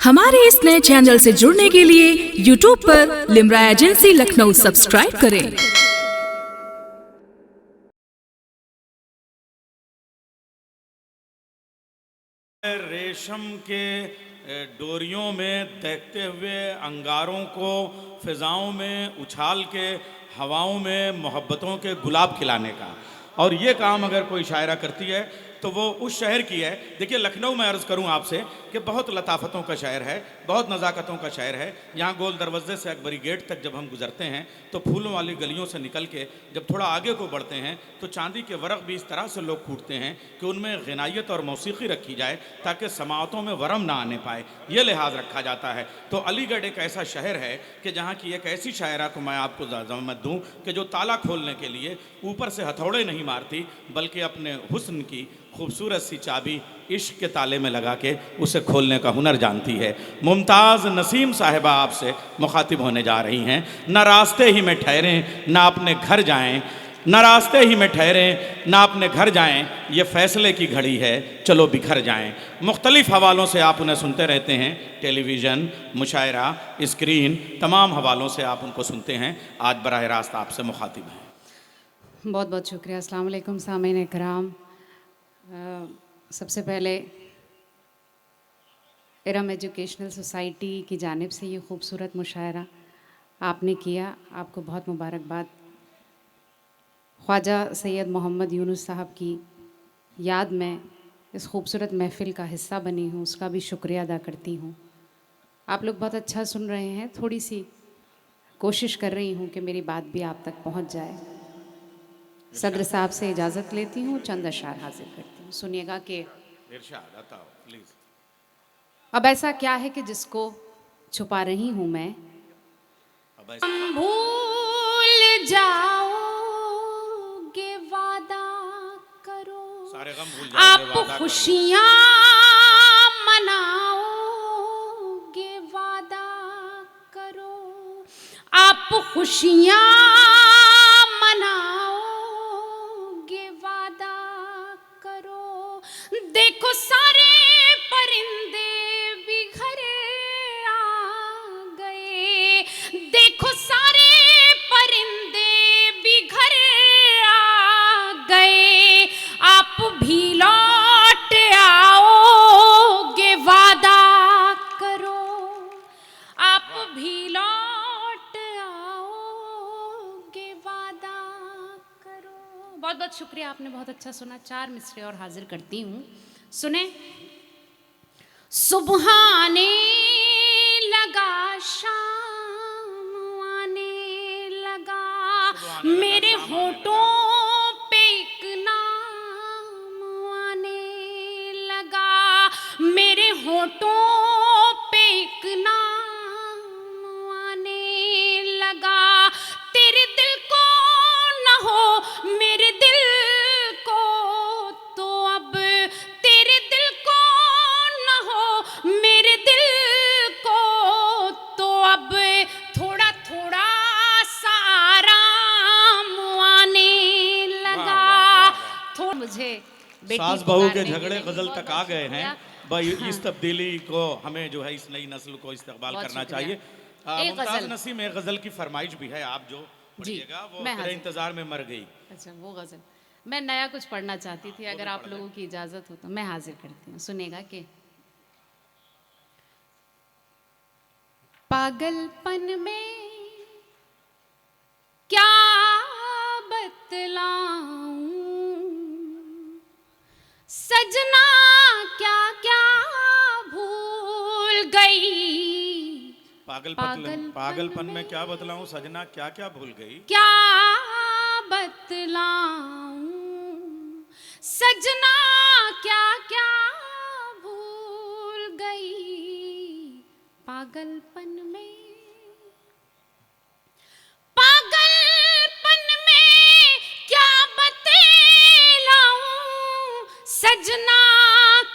हमारे इस नए चैनल से जुड़ने के लिए YouTube पर लिम्रा एजेंसी लखनऊ सब्सक्राइब करें। रेशम के डोरियों में तैरते हुए अंगारों को फिजाओं में उछाल के हवाओं में मोहब्बतों के गुलाब खिलाने का, और ये काम अगर कोई शायरा करती है तो वो उस शहर की है। देखिए, लखनऊ में अर्ज़ करूं आपसे कि बहुत लताफ़तों का शहर है, बहुत नज़ाकतों का शहर है। यहाँ गोल दरवाजे से अकबरी गेट तक जब हम गुजरते हैं तो फूलों वाली गलियों से निकल के जब थोड़ा आगे को बढ़ते हैं तो चांदी के वरक़ भी इस तरह से लोग कूटते हैं कि उनमें ग़िनायत और मौसीक़ी रखी जाए ताकि समाअतों में वरम ना आने पाए, ये लिहाज रखा जाता है। तो अलीगढ़ एक ऐसा शहर है कि जहाँ की एक ऐसी शायरा को मैं आपको ज़मानत दूँ कि जो ताला खोलने के लिए ऊपर से हथौड़े नहीं मारती बल्कि अपने हुस्न की खूबसूरत सी चाबी इश्क के ताले में लगा के उसे खोलने का हुनर जानती है। मुमताज़ नसीम साहिबा आपसे मुखातिब होने जा रही हैं। न रास्ते ही में ठहरें ना अपने घर जाएं, न रास्ते ही में ठहरें ना अपने घर जाएं, ये फ़ैसले की घड़ी है चलो बिखर जाएं। मुख्तलिफ़ हवालों से आप उन्हें सुनते रहते हैं, टेलीविज़न, मुशायरा, स्क्रीन, तमाम हवालों से आप उनको सुनते हैं। आज बराह रास्त आपसे मुखातिब हैं। बहुत बहुत शुक्रिया। अस्सलाम वालेकुम सामीन इकराम। सबसे पहले इरम एजुकेशनल सोसाइटी की जानिब से ये खूबसूरत मुशायरा आपने किया, आपको बहुत मुबारकबाद। ख्वाजा सैयद मोहम्मद यूनुस साहब की याद में इस खूबसूरत महफ़िल का हिस्सा बनी हूँ, उसका भी शुक्रिया अदा करती हूँ। आप लोग बहुत अच्छा सुन रहे हैं, थोड़ी सी कोशिश कर रही हूँ कि मेरी बात भी आप तक पहुँच जाए। सदर साहब से इजाज़त लेती हूँ, चंद अशार हाजिर करती हूँ। सुनिएगा कि अब ऐसा क्या है कि जिसको छुपा रही हूँ मैं, भूल जाओगे वादा करो, सारे गम भूल आप खुशियाँ मनाओगे वादा करो, आप खुशियाँ देखो सारे परिंदे भी घर आ गए, देखो सारे परिंदे भी घर आ गए, आप भी लौट आओगे वादा करो, आप भी लौट आओगे वादा करो। बहुत बहुत शुक्रिया, आपने बहुत अच्छा सुना। 4 मिसरे और हाजिर करती हूँ, सुने। सुबह आने लगा, शाम आने लगा, मेरे होठों पे एक नाम आने लगा, मेरे होठों पे एक नाम आने लगा। तेरे दिल को न हो मेरे दिल को, तो अब तेरे दिल को न हो मेरे दिल को, तो अब थोड़ा थोड़ा सा आराम आने लगा। थोड़ा मुझे सास बहू के झगड़े गजल तक आ गए हैं भाई। इस तब्दीली को हमें जो है इस नई नस्ल को इस्तेमाल करना चाहिए। मुमताज़ नसीम एक गजल की फरमाइश भी है, आप जो पढ़िएगा वो तेरे इंतजार में मर गई। अच्छा, वो गजल मैं नया कुछ पढ़ना चाहती थी, अगर आप लोगों की इजाजत हो तो मैं हाजिर करती हूँ। सुनेगा कि पागलपन में क्या बतलाऊं, सजना क्या क्या भूल गई। पागलपन में क्या बतलाऊं, सजना क्या क्या भूल गई। क्या बतलाऊं, सजना क्या क्या भूल गई। पागलपन में, पागलपन में क्या बतलाऊं, सजना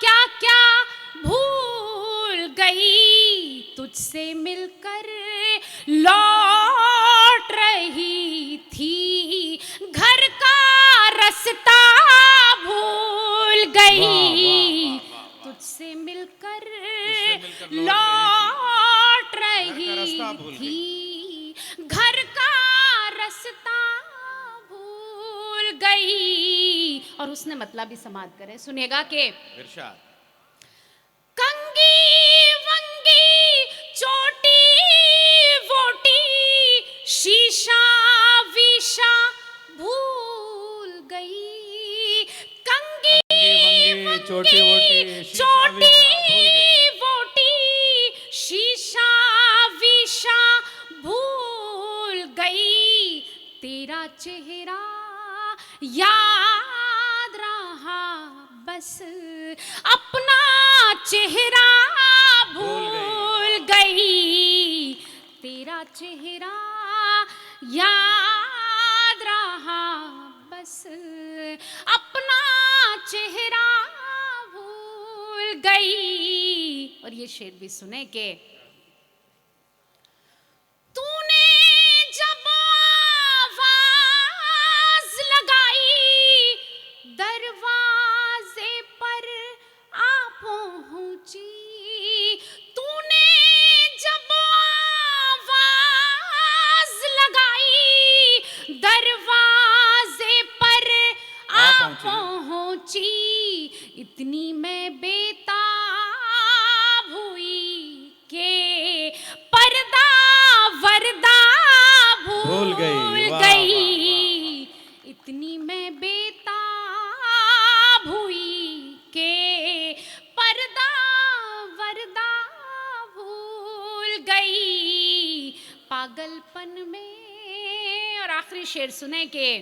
क्या क्या भूल गई। तुझसे मिलकर लौट रही थी, घर का रास्ता भूल गई। तुझसे मिलकर लौट घर का रास्ता रही भूल थी, घर का रास्ता भूल गई। और उसने मतलब भी समाप्त करे, सुनिएगा कि इरशाद। कंगी वंगी चोटी वोटी शीशा वीशा भूल गई। कंगी वंगी चोटी वोटी शीशा चोटी वीशा भूल गई। वोटी शीशा वीशा भूल गई। तेरा चेहरा याद रहा बस, अपना चेहरा भूल गई। तेरा चेहरा याद रहा बस, अपना चेहरा भूल गई। और ये शेर भी सुने के तूने जब आवाज लगाई, दरवाजे पर आ पहुंची। तूने जब आवाज लगाई, दरवाजे पर आ पहुंची। इतनी मैं बेताब हुई के पर्दा वर्दा भूल गई। वाह, गई। इतनी मैं बेताब हुई के पर्दा वर्दा भूल गई। पागलपन में। और आखिरी शेर सुने के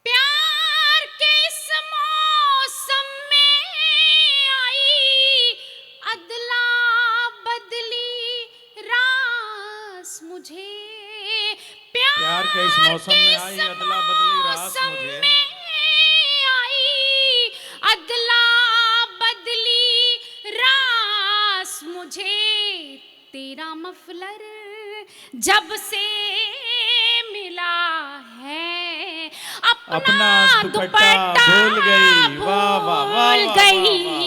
प्यार के इस मौसम में आई अदला बदली रास मुझे। प्यार के इस मौसम में आई अदला बदली रास मुझे। आई अदला बदली रास मुझे। तेरा मफलर जब से मिला है, अपना दुपट्टा भूल गई। वाह वाह वाह भूल वाह, गई। वाह, वाह,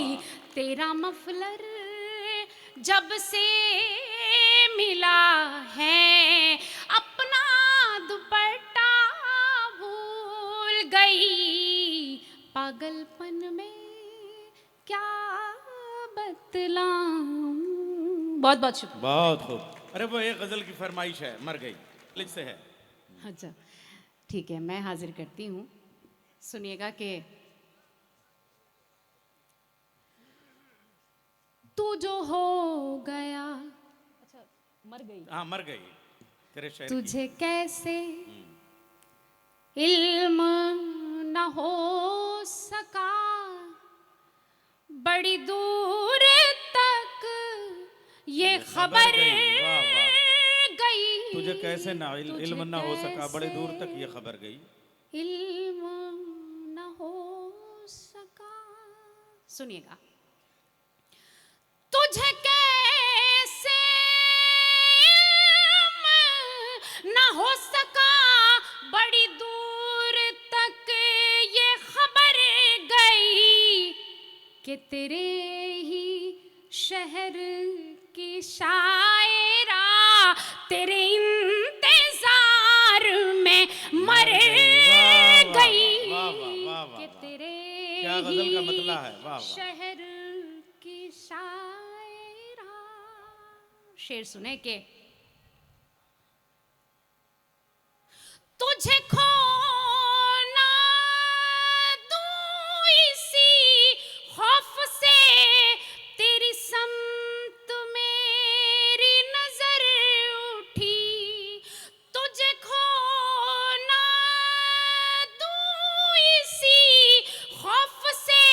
वाह। तेरा मफलर जब से मिला है, अपना दुपट्टा भूल गई। पागलपन में क्या बतलाऊं। बहुत बहुत शुक्रिया। बहुत खूब। अरे वो एक गजल की फरमाइश है, मर गई, लिख से है। अच्छा ठीक है, मैं हाजिर करती हूँ। सुनिएगा कि तू जो हो गया। अच्छा मर गई। हाँ मर गई तेरे शेर की। तुझे कैसे इल्म न हो सका, बड़ी दूर तक ये खबर वाह, वाह। गई। तुझे कैसे ना इल्म ना हो सका, बड़े दूर तक ये खबर गई। इल्म न हो सका। सुनिएगा। तुझे कैसे इल्म न हो सका, बड़ी दूर तक ये खबर गई कि तेरे ही शहर की शायरा तेरे इंतजार में मर गई। वाह, वाह, वाह, वाह, कि वाह। तेरे क्या गजल का मतला है। वाह, वाह। शहर की शायरा। शेर सुने के तुझे खोना दूं इसी खौफ से, तेरी समत मेरी नजर उठी। तुझे खोना दूं इसी खौफ से,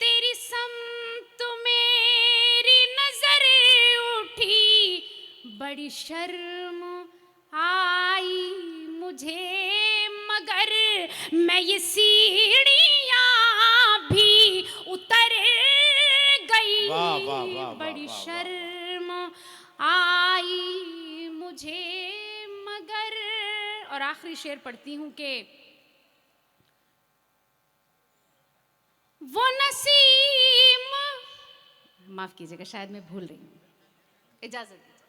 तेरी समत मेरी नजर उठी। बड़ी शर्म आई मुझे, मगर मैं ये सीढ़ियाँ भी उतर गई। वाह, वाह, वाह, वाह, बड़ी वाह, वाह। शर्म आई मुझे मगर। और आखिरी शेर पढ़ती हूँ कि वो नसीम माफ़ कीजिएगा, शायद मैं भूल रही हूँ। इजाज़त दीजिए।